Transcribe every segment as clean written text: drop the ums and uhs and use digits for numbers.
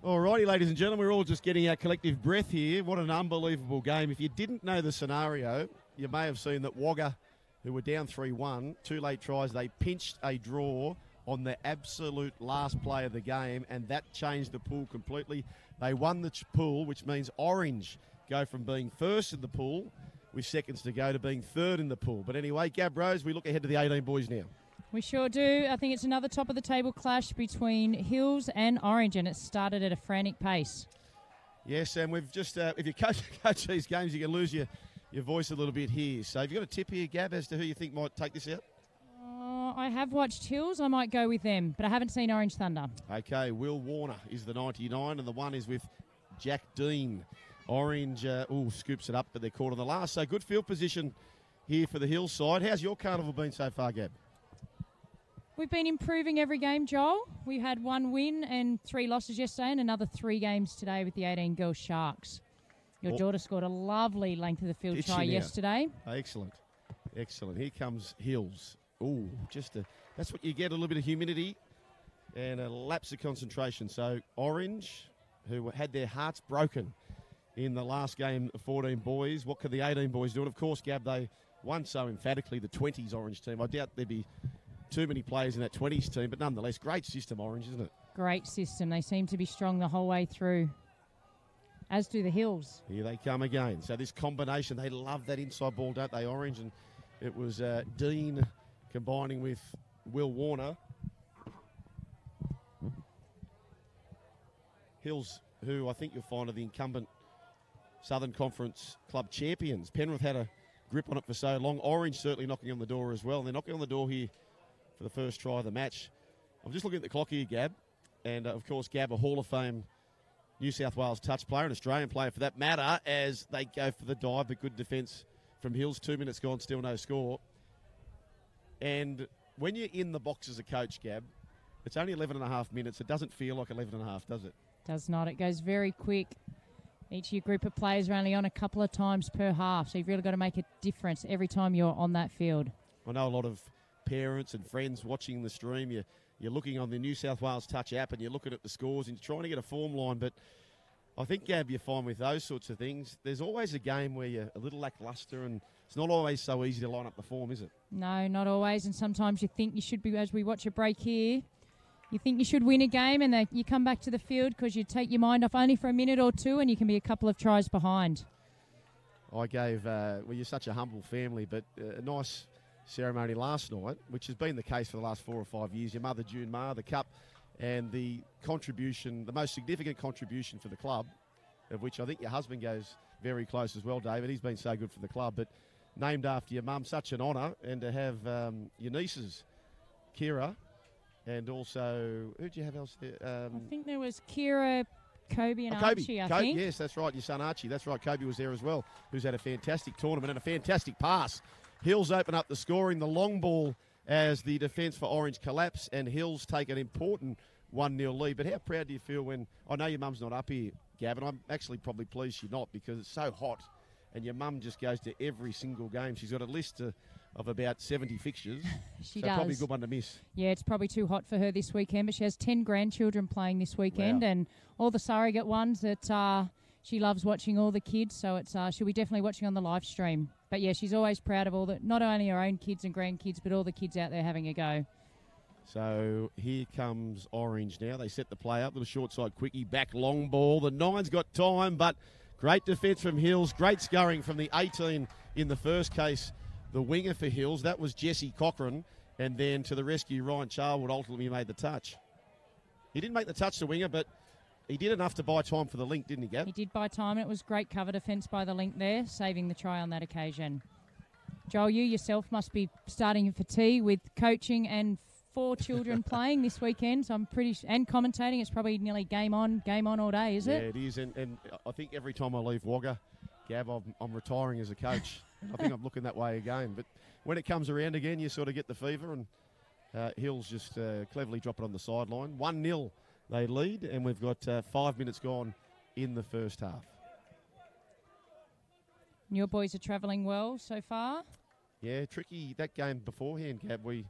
All righty, ladies and gentlemen, we're all just getting our collective breath here. What an unbelievable game. If you didn't know the scenario, you may have seen that Wagga, who were down 3-1, 2 late tries, they pinched a draw on the absolute last play of the game, and that changed the pool completely. They won the pool, which means Orange go from being first in the pool with seconds to go to being third in the pool. But anyway, Gab Rose, we look ahead to the 18 boys now. We sure do. I think it's another top-of-the-table clash between Hills and Orange, and it started at a frantic pace. Yes, and we've just, if you coach these games, you can lose your voice a little bit here. So have you got a tip here, Gab, as to who you think might take this out? I have watched Hills. I might go with them, but I haven't seen Orange Thunder. Okay, Will Warner is the 99, and the one is with Jack Dean. Orange, scoops it up, but they're caught on the last. So good field position here for the Hills side. How's your carnival been so far, Gab? We've been improving every game, Joel. We had 1 win and 3 losses yesterday and another 3 games today with the 18 Girls Sharks. Your daughter scored a lovely length of the field try yesterday. Excellent. Excellent. Here comes Hills. That's what you get, a little bit of humidity and a lapse of concentration. So Orange, who had their hearts broken in the last game of 14 boys, what could the 18 boys do? And of course, Gab, they won so emphatically, the 20s Orange team. I doubt there'd be too many players in that 20s team, but nonetheless, great system, Orange, isn't it? Great system. They seem to be strong the whole way through, as do the Hills. Here they come again. So this combination, they love that inside ball, don't they, Orange? And it was Dean combining with Will Warner. Hills, who I think you'll find are the incumbent Southern Conference club champions. Penrith had a grip on it for so long. Orange certainly knocking on the door as well. And they're knocking on the door here for the first try of the match. I'm just looking at the clock here, Gab. And, of course, Gab, a Hall of Fame New South Wales touch player, an Australian player for that matter, as they go for the dive, but good defence from Hills. 2 minutes gone, still no score. And when you're in the box as a coach, Gab, it's only 11 and a half minutes. It doesn't feel like 11 and a half, does it? Does not. It goes very quick. Each of your group of players are only on a couple of times per half, so you've really got to make a difference every time you're on that field. I know a lot of parents and friends watching the stream. You're looking on the New South Wales Touch app and you're looking at the scores and you're trying to get a form line, but I think, Gab, you find with those sorts of things, there's always a game where you're a little lacklustre and it's not always so easy to line up the form, is it? No, not always, and sometimes you think you should be, as we watch a break here, you think you should win a game and you come back to the field because you take your mind off only for a minute or two and you can be a couple of tries behind. I gave, you're such a humble family, but a nice ceremony last night, which has been the case for the last 4 or 5 years. Your mother, June Ma, the cup, and the contribution, the most significant contribution for the club, of which I think your husband goes very close as well, David. He's been so good for the club, but named after your mum, such an honour, and to have your nieces, Kira, and also, who did you have else there? I think there was Kira, Kobe and Archie, I think. Yes, that's right, your son Archie. That's right, Kobe was there as well, who's had a fantastic tournament and a fantastic pass. Hills open up the scoring, the long ball as the defence for Orange collapse, and Hills take an important 1-0 lead. But how proud do you feel when, I know your mum's not up here, Gavin, I'm actually probably pleased she's not because it's so hot and your mum just goes to every single game. She's got a list of about 70 fixtures. She does. Probably a good one to miss. Yeah, it's probably too hot for her this weekend, but she has 10 grandchildren playing this weekend. Wow. And all the surrogate ones that she loves watching all the kids, so it's she'll be definitely watching on the live stream. But yeah, she's always proud of all the, not only her own kids and grandkids, but all the kids out there having a go. So here comes Orange now. They set the play up, little short side quickie, back long ball. The 9's got time, but great defence from Hills. Great scoring from the 18 in the first case, the winger for Hills. That was Jesse Cochran. And then to the rescue, Ryan Charwood ultimately made the touch. He didn't make the touch to winger, but he did enough to buy time for the link, didn't he, Gab? He did buy time, and it was great cover defence by the link there, saving the try on that occasion. Joel, you yourself must be starting for tea with coaching and 4 children playing this weekend, so I'm and commentating. It's probably nearly game on all day, is it? Yeah, it is, and I think every time I leave Wagga, Gab, I'm retiring as a coach. I think I'm looking that way again. But when it comes around again, you sort of get the fever, and Hills just cleverly drop it on the sideline. 1-0 they lead, and we've got 5 minutes gone in the first half. Your boys are travelling well so far? Yeah, tricky. That game beforehand, Gab, we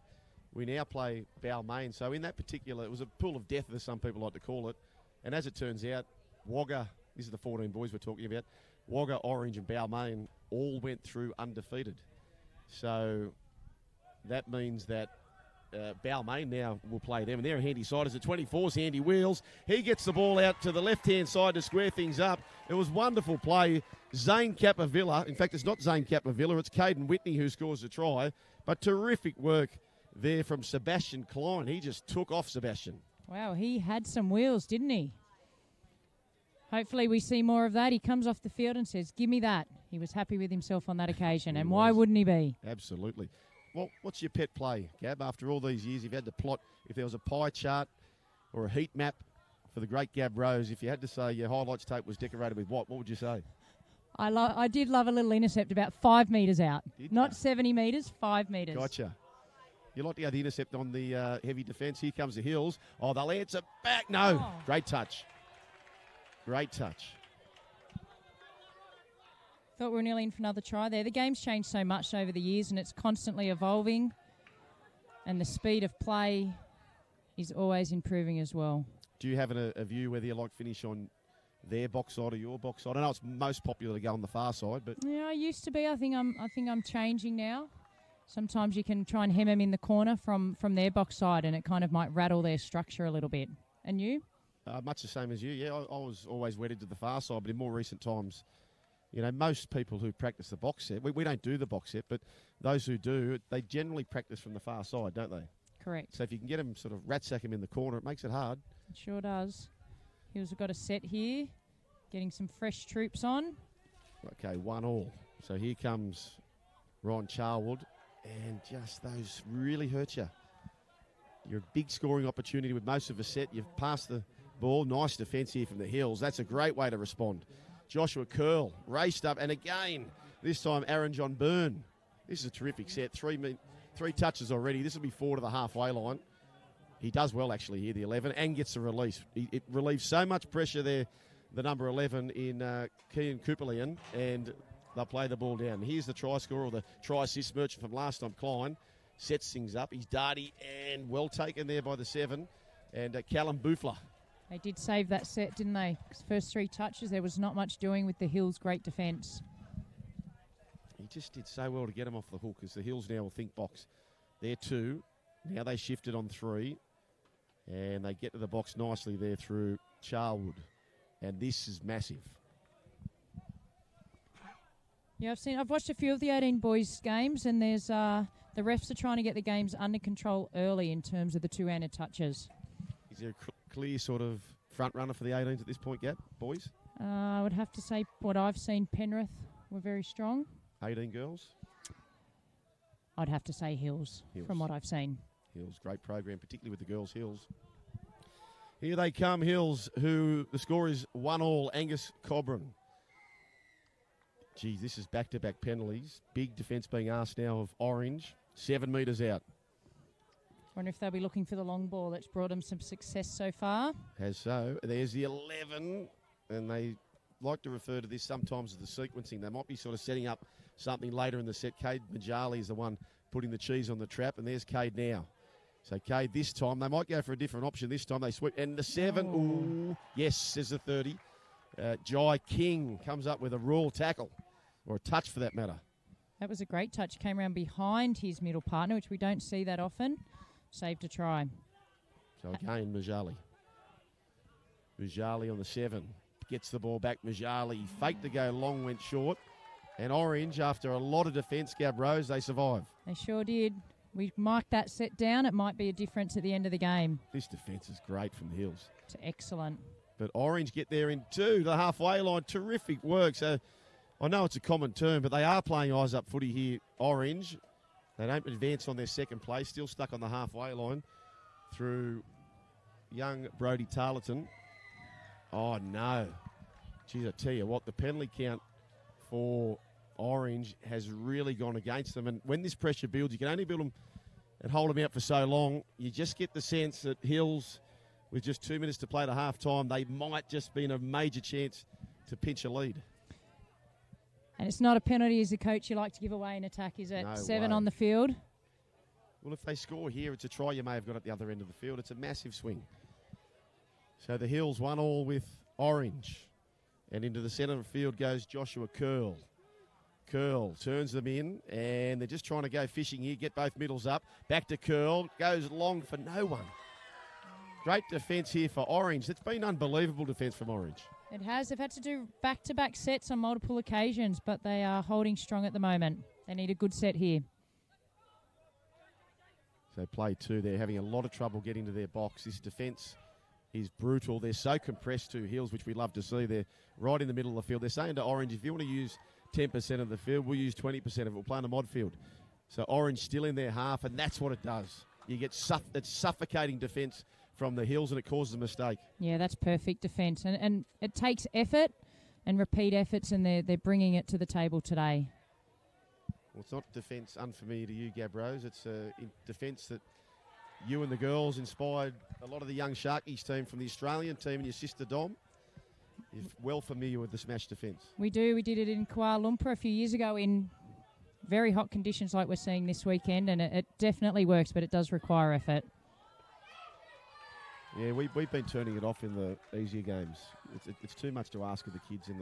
now play Balmain. So in that particular, it was a pool of death, as some people like to call it. And as it turns out, Wagga, this is the 14 boys we're talking about, Wagga, Orange and Balmain all went through undefeated. So that means that Balmain now will play them. And they're a handy side as the 24's Handy Wheels. He gets the ball out to the left-hand side to square things up. It was wonderful play. Zane Capavilla, in fact, it's not Zane Capavilla, it's Caden Whitney who scores the try. But terrific work there from Sebastian Klein. He just took off Sebastian. Wow, he had some wheels, didn't he? Hopefully we see more of that. He comes off the field and says, give me that. He was happy with himself on that occasion, and why wouldn't he be? Absolutely. Well, what's your pet play, Gab? After all these years, you've had to plot, if there was a pie chart or a heat map for the great Gab Rose, if you had to say your highlights tape was decorated with what would you say? I did love a little intercept about 5 metres out. Not 70 metres, 5 metres. Gotcha. You like to go the intercept on the heavy defence. Here comes the Hills. Oh, they'll answer back. No. Oh. Great touch. Great touch. Thought we were nearly in for another try there. The game's changed so much over the years, and it's constantly evolving, and the speed of play is always improving as well. Do you have a view whether you like finish on their box side or your box side? I know it's most popular to go on the far side, but yeah, I used to be. I think I'm changing now. Sometimes you can try and hem them in the corner from their box side, and it kind of might rattle their structure a little bit. And you? Much the same as you. Yeah, I was always wedded to the far side, but in more recent times, you know, most people who practice the box set, we don't do the box set, but those who do, they generally practice from the far side, don't they? Correct. So if you can get them sort of rat-sack them in the corner, it makes it hard. It sure does. Hills have got a set here, getting some fresh troops on. Okay, 1-1. So here comes Ron Charwood, and just those really hurt you. You're a big scoring opportunity with most of the set. You've passed the ball. Nice defence here from the Hills. That's a great way to respond. Joshua Curl raced up, and again, this time Aaron John Byrne. This is a terrific set. Three touches already. This will be 4 to the halfway line. He does well, actually, here, the 11, and gets the release. It relieves so much pressure there, the number 11 in Kian Kupalian, and they'll play the ball down. Here's the try scorer, or the try assist merchant from last time, Klein. Sets things up. He's darty and well taken there by the 7. And Callum Buffler. They did save that set, didn't they? First 3 touches, there was not much doing with the Hills' great defence. He just did so well to get him off the hook, as the Hills now will think box. There 2. Now they shifted on 3. And they get to the box nicely there through Charwood. And this is massive. Yeah, I've watched a few of the 18 boys games, and there's the refs are trying to get the games under control early in terms of the two-handed touches. Is there a clear sort of front runner for the 18s at this point, Gab, boys? I would have to say what I've seen, Penrith were very strong. 18 girls? I'd have to say Hills. From what I've seen. Hills, great program, particularly with the girls' Hills. Here they come, Hills, who the score is 1-1, Angus Cobran. Geez, this is back-to-back penalties. Big defence being asked now of Orange. 7 metres out. Wonder if they'll be looking for the long ball that's brought them some success so far. Has so. There's the 11, and they like to refer to this sometimes as the sequencing. They might be sort of setting up something later in the set. Cade Majali is the one putting the cheese on the trap, and there's Cade now. So Cade this time, they might go for a different option. This time they sweep, and the 7, ooh, yes, says the 30. Jai King comes up with a raw tackle, or a touch for that matter. That was a great touch. Came around behind his middle partner, which we don't see that often. Saved a try. So again, Majali. Majali on the 7. Gets the ball back. Majali faked to go long, went short. And Orange, after a lot of defence, Gab Rose, they survive. They sure did. We marked that set down. It might be a difference at the end of the game. This defence is great from the Hills. It's excellent. But Orange get there in 2, the halfway line. Terrific work. So I know it's a common term, but they are playing eyes-up footy here, Orange. They don't advance on their second place, still stuck on the halfway line through young Brodie Tarleton. Oh, no. Geez, I tell you what, the penalty count for Orange has really gone against them. And when this pressure builds, you can only build them and hold them out for so long. You just get the sense that Hills, with just 2 minutes to play to half-time, they might just be in a major chance to pinch a lead. And it's not a penalty as a coach you like to give away in attack, is it? No 7 way. on the field. Well, if they score here, it's a try you may have got at the other end of the field. It's a massive swing. So the Hills 1-1 with Orange. And into the centre of the field goes Joshua Curl. Curl turns them in, and they're just trying to go fishing here, get both middles up. Back to Curl, goes long for no one. Great defence here for Orange. It's been unbelievable defence from Orange. It has. They've had to do back-to-back sets on multiple occasions, but they are holding strong at the moment. They need a good set here. So play two. They're having a lot of trouble getting to their box. This defence is brutal. They're so compressed to Hills, which we love to see. They're right in the middle of the field. They're saying to Orange, if you want to use 10% of the field, we'll use 20% of it. We'll play on the mod field. So Orange still in their half, and that's what it does. You get it's suffocating defence from the Hills, and it causes a mistake. Yeah, that's perfect defence. And it takes effort and repeat efforts, and they're bringing it to the table today. Well, it's not defence unfamiliar to you, Gabrose. It's defence that you and the girls inspired a lot of the young Sharkies team from the Australian team and your sister Dom. You're well familiar with the smash defence. We do. We did it in Kuala Lumpur a few years ago in very hot conditions like we're seeing this weekend, and it definitely works, but it does require effort. Yeah, we've been turning it off in the easier games. It's too much to ask of the kids in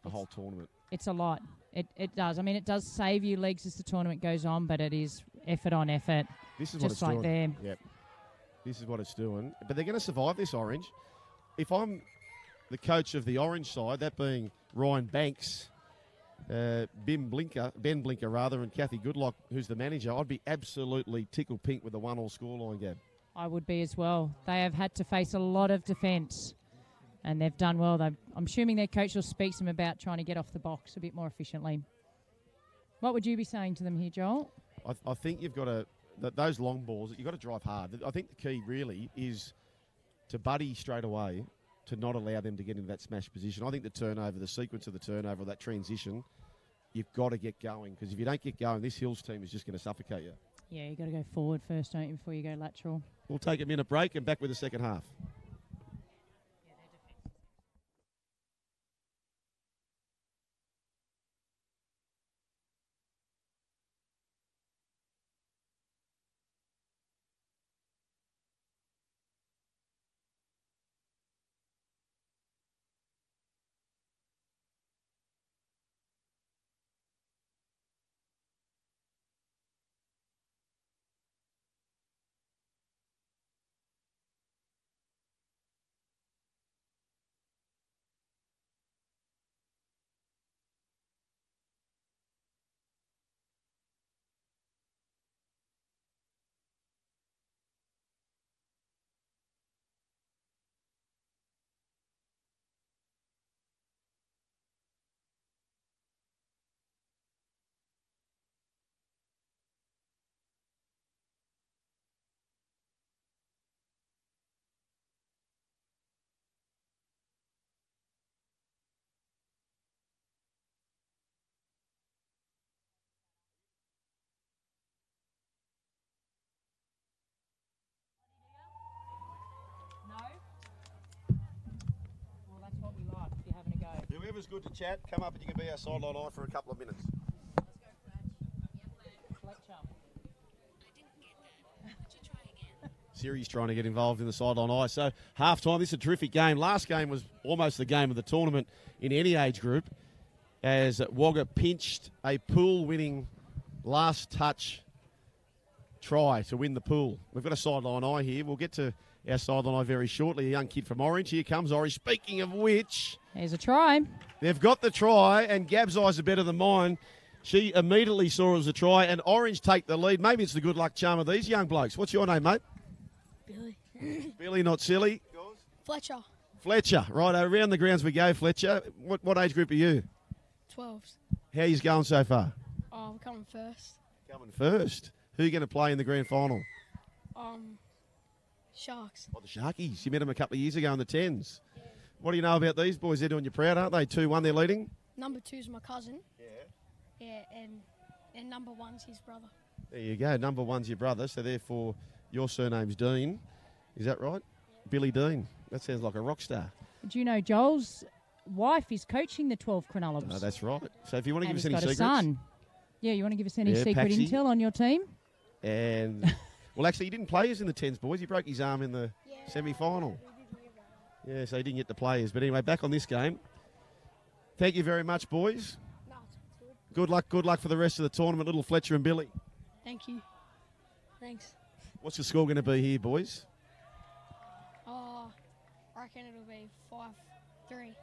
the whole tournament. It's a lot. It does. I mean, it does save you legs as the tournament goes on, but it is effort on effort. This is what it's doing. There. Yep. This is what it's doing. But they're going to survive this, Orange. If I'm the coach of the Orange side, that being Ryan Banks, Ben Blinker, and Kathy Goodlock, who's the manager, I'd be absolutely tickled pink with the 1-1 scoreline, Gab. I would be as well. They have had to face a lot of defence, and they've done well. I'm assuming their coach will speak to them about trying to get off the box a bit more efficiently. What would you be saying to them here, Joel? I think you've got to, those long balls, you've got to drive hard. I think the key really is to buddy straight away, to not allow them to get into that smash position. I think the turnover, the sequence of the turnover, that transition, you've got to get going, because if you don't get going, this Hills team is just going to suffocate you. Yeah, you've got to go forward first, don't you, before you go lateral. We'll take a minute break and back with the second half. Whoever's good to chat, come up and you can be our sideline eye for a couple of minutes. Let's go, Fletcher. Siri's trying to get involved in the sideline eye. So, half-time, this is a terrific game. Last game was almost the game of the tournament in any age group, as Wagga pinched a pool-winning last-touch try to win the pool. We've got a sideline eye here. We'll get to our sideline eye very shortly. A young kid from Orange. Here comes Orange. Speaking of which, there's a try. They've got the try, and Gab's eyes are better than mine. She immediately saw it as a try, and Orange take the lead. Maybe it's the good luck charm of these young blokes. What's your name, mate? Billy. Billy, not silly. Yours? Fletcher. Fletcher. Right, around the grounds we go, Fletcher. What age group are you? 12s. How are you going so far? I'm coming first. Coming first. Who are you going to play in the grand final? Sharks. Oh, the Sharkies. You met them a couple of years ago in the 10s. Yeah. What do you know about these boys? They're doing you proud, aren't they? 2-1, they're leading? Number 2's my cousin. Yeah. Yeah, and number 1's his brother. There you go. Number 1's your brother, so therefore your surname's Dean. Is that right? Yeah. Billy Dean. That sounds like a rock star. Do you know Joel's wife is coaching the 12 Cronullabs? Oh, that's right. So if you want to give us any secrets. Son. Yeah, you want to give us any secret intel on your team? And, well, actually, he didn't play us in the 10s, boys. He broke his arm in the semi-final. Yeah, so he didn't get the players. But anyway, back on this game. Thank you very much, boys. No, it's good. Good luck for the rest of the tournament, little Fletcher and Billy. Thank you. Thanks. What's the score going to be here, boys? I reckon it'll be 5-3.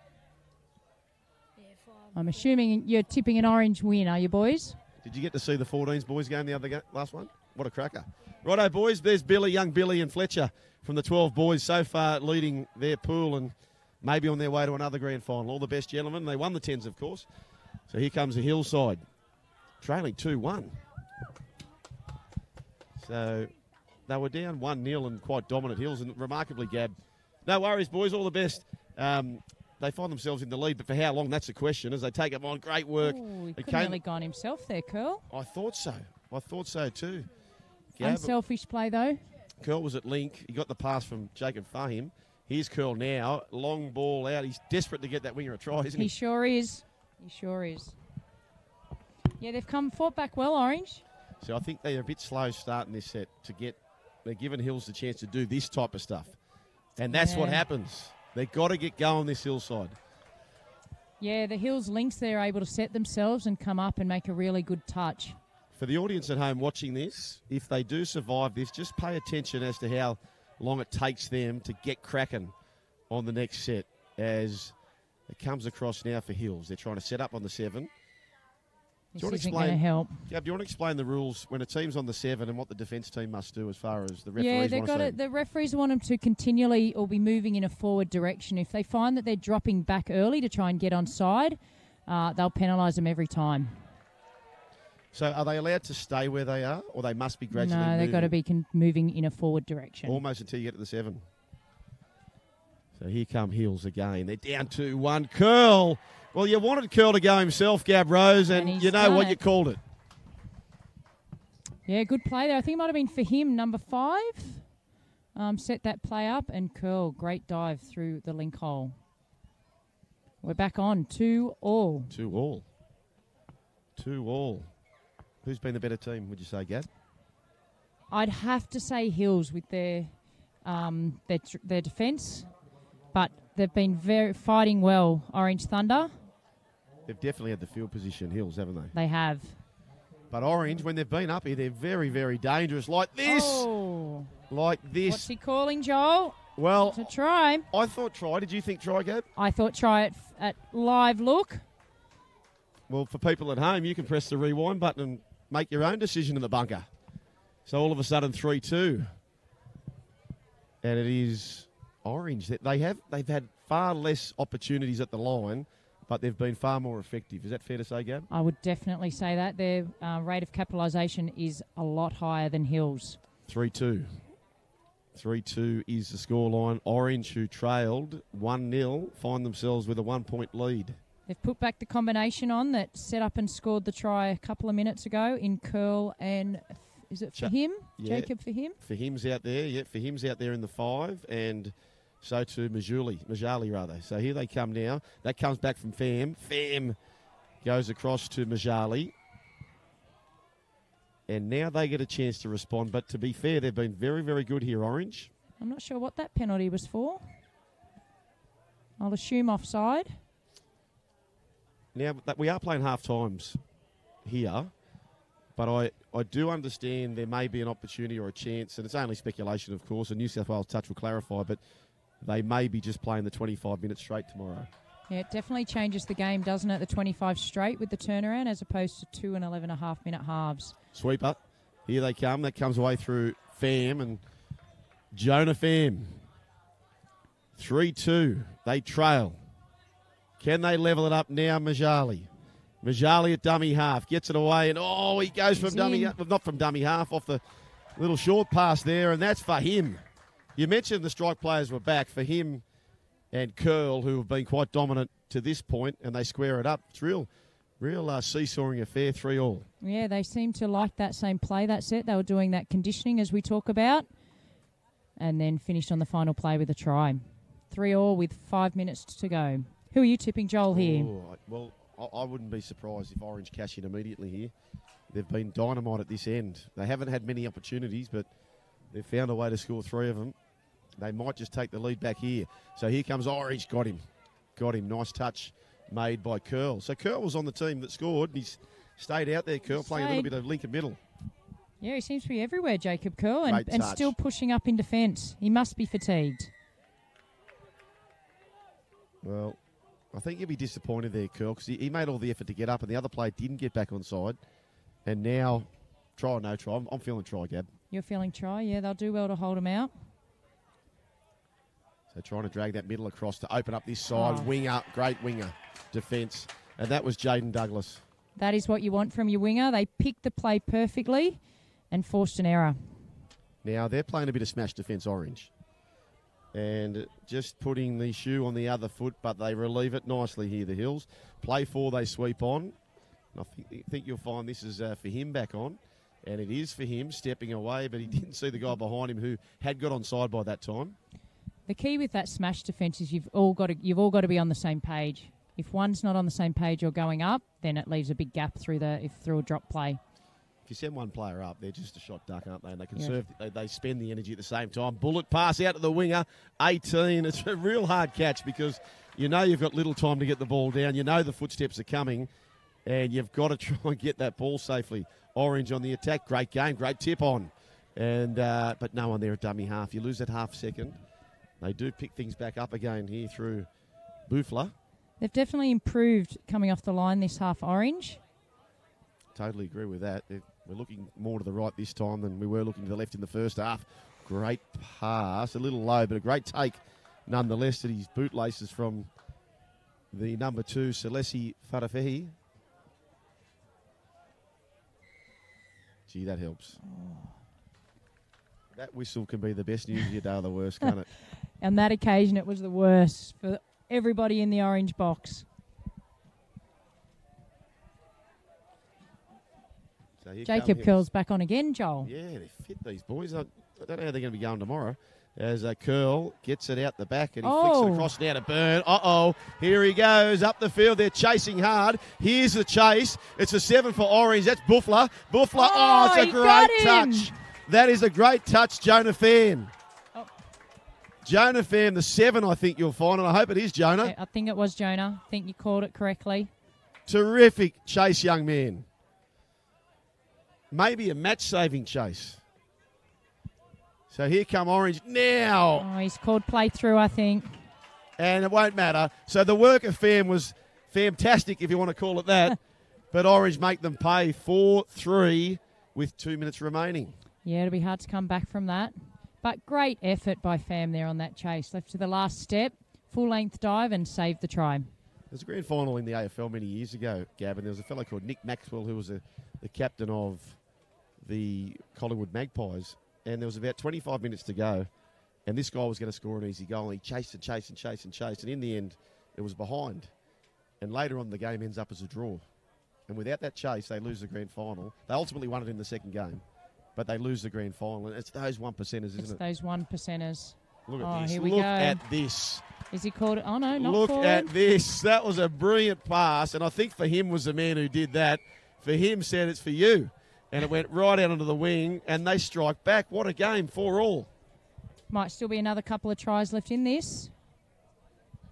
Yeah, 5. I'm assuming you're tipping an Orange win, are you, boys? Did you get to see the 14s boys game the other last one? What a cracker. Righto, boys. There's Billy, young Billy and Fletcher from the 12 boys so far leading their pool and maybe on their way to another grand final. All the best, gentlemen. They won the 10s, of course. So here comes the Hillside, trailing 2-1. So they were down 1-0 and quite dominant Hills, and remarkably, Gab. No worries, boys. All the best. They find themselves in the lead, but for how long, that's the question. As they take it on, great work. Ooh, he could have nearly gone himself there, Curl. I thought so too. Gab, Unselfish play, though. Curl was at link. He got the pass from Jacob Fahim. Here's Curl now. Long ball out. He's desperate to get that winger a try, isn't he? He sure is. Yeah, they've fought back well, Orange. So I think they're a bit slow starting this set to get. They're giving Hills the chance to do this type of stuff. And that's what happens. They've got to get going this Hillside. Yeah, the Hills links, they're able to set themselves and come up and make a really good touch. For the audience at home watching this, if they do survive this, just pay attention as to how long it takes them to get cracking on the next set as it comes across now for Hills. They're trying to set up on the 7. This isn't going to help. Gab, do you want to explain the rules when a team's on the 7 and what the defence team must do as far as the referees the referees want them to continually or be moving in a forward direction. If they find that they're dropping back early to try and get on side, they'll penalise them every time. So are they allowed to stay where they are, or they must be gradually moving? No, they've got to be moving in a forward direction. Almost until you get to the 7. So here come Hills again. They're down 2-1. Curl. Well, you wanted Curl to go himself, Gab Rose, and you know what you called it. Yeah, good play there. I think it might have been for him, number 5. Set that play up, and Curl, great dive through the link hole. We're back on 2-all. 2-all. 2-all. Who's been the better team, would you say, Gab? I'd have to say Hills with their defence, but they've been fighting well, Orange Thunder. They've definitely had the field position, Hills, haven't they? They have. But Orange, when they've been up here, they're very, very dangerous. Like this. Oh. Like this. What's he calling, Joel? Well, to try. I thought try. Did you think try, Gab? I thought try it at live look. Well, for people at home, you can press the rewind button and make your own decision in the bunker. So all of a sudden, 3-2. And it is Orange. They've had far less opportunities at the line, but they've been far more effective. Is that fair to say, Gab? I would definitely say that. Their rate of capitalisation is a lot higher than Hills. 3-2. 3-2 is the scoreline. Orange, who trailed 1-0, find themselves with a 1-point lead. They've put back the combination on that set up and scored the try a couple of minutes ago in Curl and... Is it for him? Yeah. Jacob for him? For him's out there, yeah. For him's out there in the 5, and so too Majali rather. So here they come now. That comes back from Pham. Pham goes across to Majali. And now they get a chance to respond. But to be fair, they've been very, very good here, Orange. I'm not sure what that penalty was for. I'll assume offside. Now, we are playing half times here. But I do understand there may be an opportunity or a chance, and it's only speculation, of course, and New South Wales Touch will clarify, but they may be just playing the 25 minutes straight tomorrow. Yeah, it definitely changes the game, doesn't it, the 25 straight with the turnaround as opposed to 2 and 11.5-minute halves. Sweeper. Here they come. That comes away through Pham and Jonah Pham. 3-2. They trail. Can they level it up now, Majali? Majali at dummy half, gets it away, and he goes from dummy, not from dummy half, off the little short pass there, and that's for him. You mentioned the strike players were back for him and Curl, who have been quite dominant to this point, and they square it up. It's real seesawing affair, 3-all. Yeah, they seem to like that same play, that set. They were doing that conditioning as we talk about, and then finished on the final play with a try. 3-all with 5 minutes to go. Who are you tipping, Joel, here? Well, I wouldn't be surprised if Orange cash in immediately here. They've been dynamite at this end. They haven't had many opportunities, but they've found a way to score 3 of them. They might just take the lead back here. So here comes Orange. Got him. Nice touch made by Curl. So Curl was on the team that scored. And he's stayed out there, Curl, playing a little bit of Lincoln middle. Yeah, he seems to be everywhere, Jacob Curl, and touch. Still pushing up in defence. He must be fatigued. Well, I think you'll be disappointed there, Curl, because he made all the effort to get up and the other player didn't get back on side. And now, try or no try. I'm feeling try, Gab. You're feeling try? Yeah, they'll do well to hold him out. So trying to drag that middle across to open up this side. Winger, great winger defence. And that was Jaden Douglas. That is what you want from your winger. They picked the play perfectly and forced an error. Now, they're playing a bit of smash defence, Orange. And just putting the shoe on the other foot, but they relieve it nicely here, the Hills. Play 4, they sweep on. I think you'll find this is for him back on. And it is for him stepping away, but he didn't see the guy behind him who had got onside by that time. The key with that smash defence is you've all got to be on the same page. If one's not on the same page or going up, then it leaves a big gap through a drop play. If you send one player up, they're just a shot duck, aren't they? And they conserve, they spend the energy at the same time. Bullet pass out to the winger, 18. It's a real hard catch because you know you've got little time to get the ball down. You know the footsteps are coming, and you've got to try and get that ball safely. Orange on the attack, great game, great tip on, and but no one there at dummy half. You lose that half second. They do pick things back up again here through Buffler. They've definitely improved coming off the line this half, Orange. Totally agree with that. We're looking more to the right this time than we were looking to the left in the first half. Great pass, a little low, but a great take nonetheless at his bootlaces from the number 2, Celesi Farafehi. Gee, that helps. That whistle can be the best news of your day or the worst, can't it? On that occasion, it was the worst for everybody in the orange box. So Jacob Curl's back on again, Joel. Yeah, they fit these boys. I don't know how they're going to be going tomorrow. As Curl gets it out the back and he flicks it across now to Burn. Here he goes up the field. They're chasing hard. Here's the chase. It's a 7 for Orange. That's Buffler. It's a great touch. That is a great touch, Jonah Pham. Jonah Pham, the 7, I think you'll find, and I hope it is Jonah. Yeah, I think it was Jonah. I think you called it correctly. Terrific chase, young man. Maybe a match-saving chase. So here come Orange now. Oh, he's called play through, I think. And it won't matter. So the work of Pham was fantastic, if you want to call it that. But Orange make them pay 4-3 with 2 minutes remaining. Yeah, it'll be hard to come back from that. But great effort by Pham there on that chase. Left to the last step, full-length dive and saved the try. There's a grand final in the AFL many years ago, Gavin. There was a fellow called Nick Maxwell who was the captain of the Collingwood Magpies. And there was about 25 minutes to go. And this guy was going to score an easy goal. And he chased and chased and chased and chased. And in the end, it was behind. And later on, the game ends up as a draw. And without that chase, they lose the grand final. They ultimately won it in the second game. But they lose the grand final. And it's those 1%ers, isn't it? It's those 1%ers. Look at this. Here we go. Look at this. Is he called it? Oh, no, not Look forward. at this. That was a brilliant pass. And I think for him was the man who did that. For him said it's for you. And it went right out onto the wing, and they strike back. What a game, 4-4. Might still be another couple of tries left in this.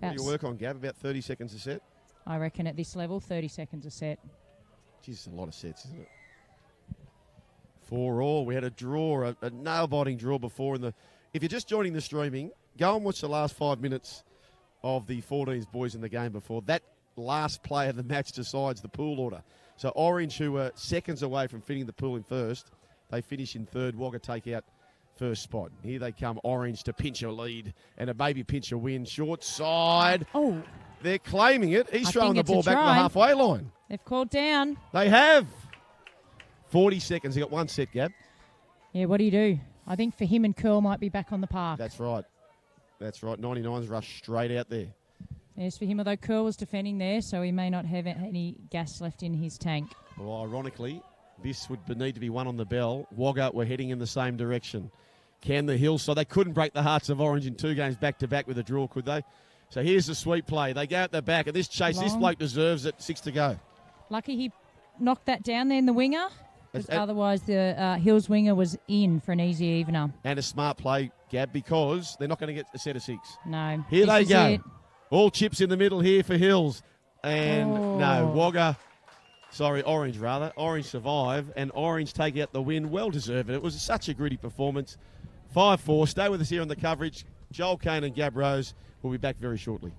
What do you work on, Gav? About 30 seconds a set? I reckon at this level, 30 seconds a set. Geez, it's a lot of sets, isn't it? 4-4. We had a draw, a nail-biting draw before. If you're just joining the streaming, go and watch the last 5 minutes of the 14s boys in the game before. That last play of the match decides the pool order. So Orange, who were seconds away from fitting the pool in first, they finish in third. Wagga take out first spot. Here they come, Orange, to pinch a lead and a maybe pinch a win. Short side. Oh. They're claiming it. He's throwing the ball back to the halfway line. They've called down. They have. 40 seconds. They got one set, Gab. Yeah, what do you do? I think for him and Curl might be back on the park. That's right. 99's rushed straight out there. Yes, for him, although Curl was defending there, so he may not have any gas left in his tank. Well, ironically, this would need to be one on the bell. Wagga were heading in the same direction. Can the Hills? So they couldn't break the hearts of Orange in 2 games back-to-back with a draw, could they? So here's the sweep play. They go out the back, and this chase, this bloke deserves it. 6 to go. Lucky he knocked that down there in the winger, because otherwise the Hills winger was in for an easy evener. And a smart play Gab, because they're not going to get a set of 6. No. Here they This is go. it. All chips in the middle here for Hills. And Oh. no, Orange rather. Orange survive, and Orange take out the win. Well deserved. It was such a gritty performance. 5-4. Stay with us here on the coverage. Joel Kane and Gab Rose will be back very shortly.